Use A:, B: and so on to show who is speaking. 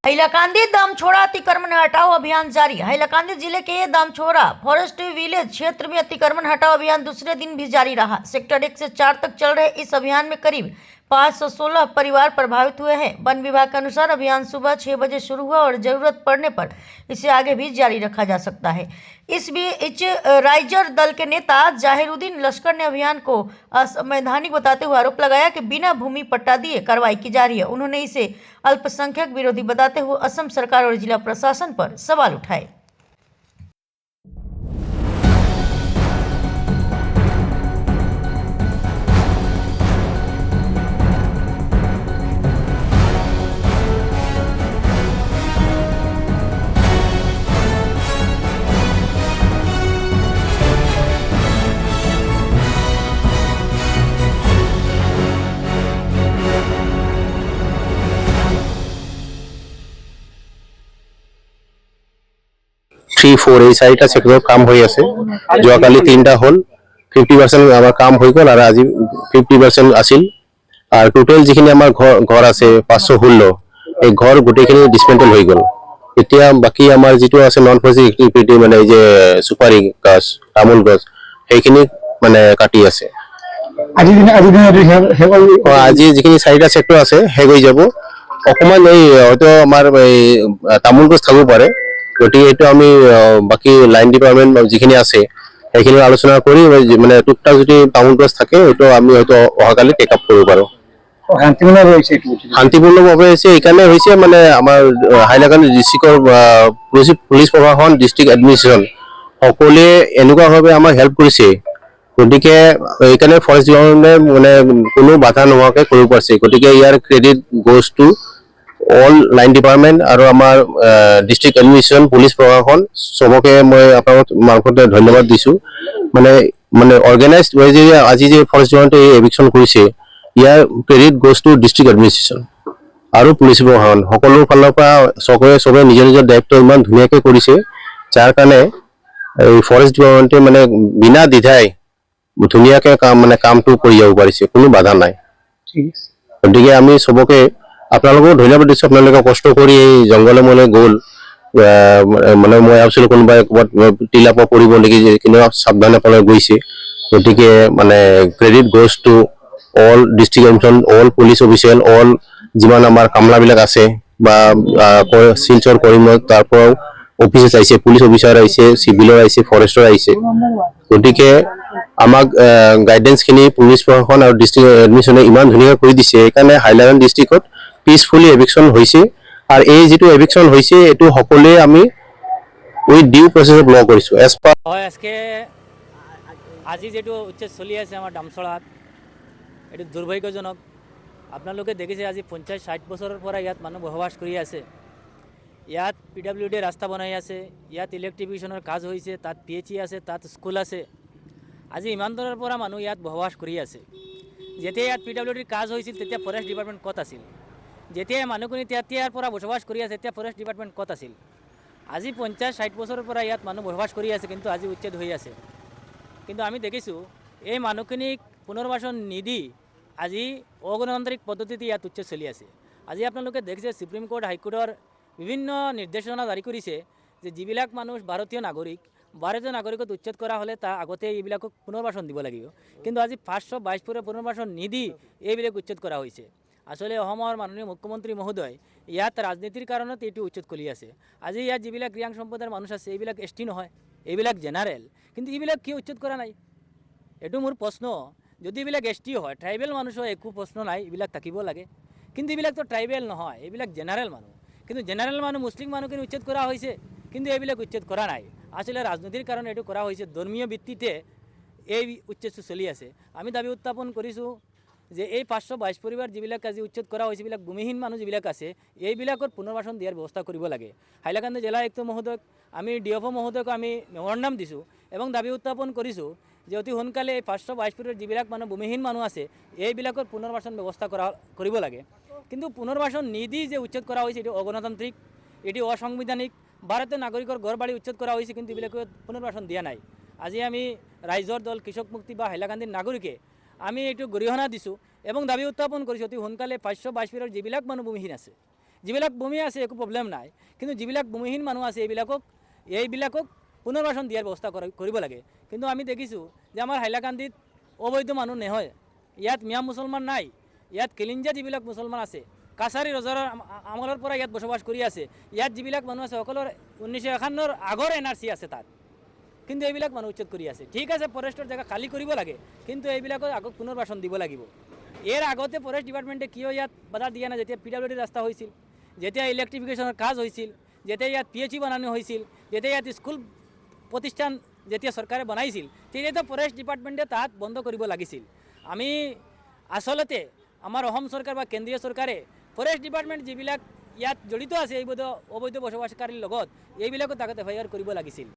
A: हैलाकांदी दामछोड़ा अतिक्रमण हटाओ अभियान जारी। हैलाकांदी जिले के दामछोड़ा फॉरेस्ट विलेज क्षेत्र में अतिक्रमण हटाओ अभियान दूसरे दिन भी जारी रहा। सेक्टर 1 से 4 तक चल रहे इस अभियान में करीब 516 परिवार प्रभावित हुए हैं। वन विभाग के अनुसार अभियान सुबह 6 बजे शुरू हुआ और जरूरत पड़ने पर इसे आगे भी जारी रखा जा सकता है। इस बीच राइजर दल के नेता जाहिरुद्दीन लश्कर ने अभियान को असंवैधानिक बताते हुए आरोप लगाया कि बिना भूमि पट्टा दिए कार्रवाई की जा रही है। उन्होंने इसे अल्पसंख्यक विरोधी बताते हुए असम सरकार और जिला प्रशासन पर सवाल उठाए।
B: थ्री फोर এই চাৰিটা সেক্টৰৰ কাম হৈ আছে। যোৱাকালি 3টা হ'ল, 50% আমাৰ কাম হৈ গ'ল আৰু আজি 50% আছিল। আৰু টোটেল যিখিনি আমাৰ ঘৰ আছে 516, এই ঘৰ গোটেইখিনি ডিসমেন্টল হৈ গ'ল। এতিয়া বাকি আমাৰ যিটো আছে নন ফৰেষ্টিক এক্টিভিটি মানে এই যে সুপাৰি গছ, তামোল গছ সেইখিনি মানে কাটি আছে। আজি যিখিনি 4টা সেক্টৰ আছে শেষ হৈ যাব। অকমান এই হয়তো আমাৰ এই তামোল গছ থাকিব পাৰে, গতিকে এইটো আমি বাকি লাইন ডিপাৰ্টমেন্ট যিখিনি আছে সেইখিনি আলোচনা কৰি মানে টুকটাক যদি তামোল গছ থাকে এইটো আমি হয়তো অহাকালি টেক আপ কৰিব পাৰো। শান্তিপূৰ্ণভাৱে হৈছে এইকাৰণে হৈছে মানে আমাৰ হাইলাকান্দি ডিষ্ট্ৰিক্টৰ পুলিচ প্ৰশাসন, ডিষ্ট্ৰিক্ট এডমিনিষ্ট্ৰেশ্যন সকলোৱে এনেকুৱাভাৱে আমাক হেল্প কৰিছে। গতিকে এইকাৰণে ফৰেষ্ট ডিপাৰ্টমেণ্টে মানে কোনো বাধা নোহোৱাকৈ কৰিব পাৰিছে। গতিকে ইয়াৰ credit goes to all line department আৰু আমাৰ ডিস্ট্ৰিক্ট এডমিনিষ্ট্ৰেশ্যন, পুলিচ প্ৰশাসন সবকে মই আপোনালোক মাৰ্ফতে ধন্যবাদ দিছো। মানে অৰ্গেনাইজড হৈ যে আজি যে ফৰেষ্ট ডিপাৰ্টমেণ্টে এভিকশ্যন কৰিছে ইয়াৰ credit goes to district administration আৰু পুলিচ প্ৰশাসন সকলো ফালৰ পৰা সবে নিজৰ নিজৰ দায়িত্ব ইমান ধুনীয়াকৈ কৰিছে, যাৰ কাৰণে এই ফৰেষ্ট ডিপাৰ্টমেণ্টে মানে বিনা দ্বিধাই ধুনীয়াকৈ কামটো কৰি যাব পাৰিছে, কোনো বাধা নাই। গতিকে আমি সবকে আপোনালোকো ধন্যবাদ দিছো। আপোনালোকে কষ্ট কৰি এই জংঘলে মলে গ'ল, মানে মই ভাবিছিলো কোনোবাই ক'ৰবাত টিলাপ কৰিব নেকি, কিন্তু সাৱধানে পালে গৈছে। গতিকে মানে credit goes to all district administration, all police official, all যিমান আমাৰ কামলাবিলাক আছে বা শিলচৰ কৰিমত তাৰ পৰাও অফিচাৰ আহিছে, পুলিচ অফিচাৰ আহিছে, চিভিলৰ আহিছে, ফৰেষ্টৰ আহিছে। গতিকে আমাক গাইডেন্সখিনি পুলিচ প্ৰশাসন আৰু ডিস্ট্ৰিক্ট এডমিনিষ্ট্ৰেশ্যনে ইমান ধুনীয়াকৈ কৰি দিছে, সেইকাৰণে হাইলাকান্দি ডিস্ট্ৰিক্টত পিচফুলি এভিকশ্যন হৈছে। আৰু এই যিটো এভিকশ্যন হৈছে এইটো সকলোৱে আমি উইথ ডিউ প্ৰচেছত ল কৰিছো।
C: হয়, আজকে আজি যেটো উচ্ছেদ চলি আছে আমাৰ দামছড়াত, এইটো দুৰ্ভাগ্যজনক। আপোনালোকে দেখিছে আজি 50-60 বছৰৰ পৰা ইয়াত মানুহ বসবাস কৰি আছে। ইয়াত PWD ৰাস্তা বনাই আছে, ইয়াত ইলেক্ট্ৰিফিকেশ্যনৰ কাজ হৈছে, তাত PHE আছে, তাত স্কুল আছে। আজি ইমান দূৰৰ পৰা মানুহ ইয়াত বসবাস কৰি আছে। যেতিয়া ইয়াত PWDৰ কাজ হৈছিল তেতিয়া ফৰেষ্ট ডিপাৰ্টমেণ্ট ক'ত আছিল? যেতিয়া মানুহখিনি তেতিয়াৰ পৰা বসবাস কৰি আছে তেতিয়া ফৰেষ্ট ডিপাৰ্টমেণ্ট ক'ত আছিল? আজি 50-60 বছৰৰ পৰা ইয়াত মানুহ বসবাস কৰি আছে, কিন্তু আজি উচ্ছেদ হৈ আছে। কিন্তু আমি দেখিছোঁ এই মানুহখিনিক পুনৰ্বাসন নিদি আজি অগণতান্ত্ৰিক পদ্ধতিতে ইয়াত উচ্ছেদ চলি আছে। আজি আপোনালোকে দেখিছে সুপ্ৰিম কোৰ্ট, হাইকোৰ্টৰ বিভিন্ন নিৰ্দেশনা জাৰি কৰিছে যে যিবিলাক মানুহ ভাৰতীয় নাগৰিকত উচ্ছেদ কৰা হ'লে তাৰ আগতে এইবিলাকক পুনৰ্বাসন দিব লাগিব। কিন্তু আজি 522 পুনৰ্বাসন নিদি এইবিলাক উচ্ছেদ কৰা হৈছে। আসলে অসমৰ মাননীয় মুখ্যমন্ত্ৰী মহোদয় ইয়াত ৰাজনীতিৰ কাৰণত এইটো উচ্ছেদ কৰি আছে। আজি ইয়াত যিবিলাক ৰিয়াং সম্প্ৰদায়ৰ মানুহ আছে এইবিলাক ST নহয়, এইবিলাক জেনাৰেল, কিন্তু এইবিলাক কিয় উচ্ছেদ কৰা নাই? এইটো মোৰ প্ৰশ্ন। যদি এইবিলাক ST হয়, ট্ৰাইবেল মানুহৰ একো প্ৰশ্ন নাই, এইবিলাক থাকিব লাগে। কিন্তু এইবিলাকতো ট্ৰাইবেল নহয়, এইবিলাক জেনাৰেল মানুহ। কিন্তু জেনাৰেল মানুহ, মুছলিম মানুহখিনি উচ্ছেদ কৰা হৈছে, কিন্তু এইবিলাক উচ্ছেদ কৰা নাই। আসলে ৰাজনীতিৰ কাৰণে এইটো কৰা হৈছে, ধৰ্মীয় ভিত্তিতে এই উচ্ছেদটো চলি আছে। আমি দাবী উত্থাপন কৰিছোঁ যে এই 522 পৰিবাৰ যিবিলাক আজি উচ্ছেদ কৰা হৈছে, এইবিলাক ভূমিহীন মানুহ যিবিলাক আছে এইবিলাকৰ পুনৰ্বাসন দিয়াৰ ব্যৱস্থা কৰিব লাগে। হাইলাকান্দি জিলা আয়ুক্ত মহোদয়ক, আমি DFO মহোদয়ক আমি মেমৰেণ্ডাম দিছোঁ এবং দাবী উত্থাপন কৰিছোঁ যে অতি সোনকালে এই 522 পৰিবাৰ যিবিলাক মানুহ ভূমিহীন মানুহ আছে এইবিলাকৰ পুনৰ্বাসন ব্যৱস্থা কৰিব লাগে। কিন্তু পুনৰ্বাসন নিদি যে উচ্ছেদ কৰা হৈছে এটি অগণতান্ত্রিক, এটি অসাংবিধানিক। ভারতের নাগরিকের ঘর বাড়ি উচ্ছেদ করা হয়েছে কিন্তু এগুলোকে পুনর্বাসন দিয়া নাই। আজি আমি রাইজর দল কৃষক মুক্তি বা হাইলাকান্দির নাগরিকে আমি এইটো গৰিহণা দিছোঁ এবং দাবী উত্থাপন কৰিছোঁ অতি সোনকালে 522 যিবিলাক মানুহ ভূমিহীন আছে, যিবিলাক ভূমি আছে একো প্ৰব্লেম নাই, কিন্তু যিবিলাক ভূমিহীন মানুহ আছে এইবিলাকক পুনৰ্বাসন দিয়াৰ ব্যৱস্থা কৰিব লাগে। কিন্তু আমি দেখিছোঁ যে আমাৰ হাইলাকান্দিত অবৈধ মানুহ নহয়, ইয়াত মিয়া মুছলমান নাই, ইয়াত খিলিঞ্জা যিবিলাক মুছলমান আছে কাছাৰী ৰজাৰ আমলৰ পৰা ইয়াত বসবাস কৰি আছে। ইয়াত যিবিলাক মানুহ আছে সকলৰ 1951 আগৰ NRC আছে তাত, কিন্তু এইবিলাক মানুহ উচ্ছেদ কৰি আছে। ঠিক আছে, ফৰেষ্টৰ জেগা খালী কৰিব লাগে, কিন্তু এইবিলাকৰ আগত পুনৰ্বাসন দিব লাগিব। ইয়াৰ আগতে ফৰেষ্ট ডিপাৰ্টমেণ্টে কিয় ইয়াত বাধা দিয়া নাই? যেতিয়া PWD ৰাস্তা হৈছিল, যেতিয়া ইলেক্ট্ৰিফিকেশ্যনৰ কাজ হৈছিল, যেতিয়া ইয়াত PHE বনানো হৈছিল, যেতিয়া ইয়াত স্কুল প্ৰতিষ্ঠান যেতিয়া চৰকাৰে বনাইছিল, তেতিয়াতো ফৰেষ্ট ডিপাৰ্টমেণ্টে তাত বন্ধ কৰিব লাগিছিল। আমি আচলতে আমাৰ অসম চৰকাৰ বা কেন্দ্ৰীয় চৰকাৰে ফৰেষ্ট ডিপাৰ্টমেণ্ট যিবিলাক ইয়াত জড়িত আছে অবৈধ বসবাসকাৰীৰ লগত, এইবিলাকো তাগতে FIR কৰিব লাগিছিল।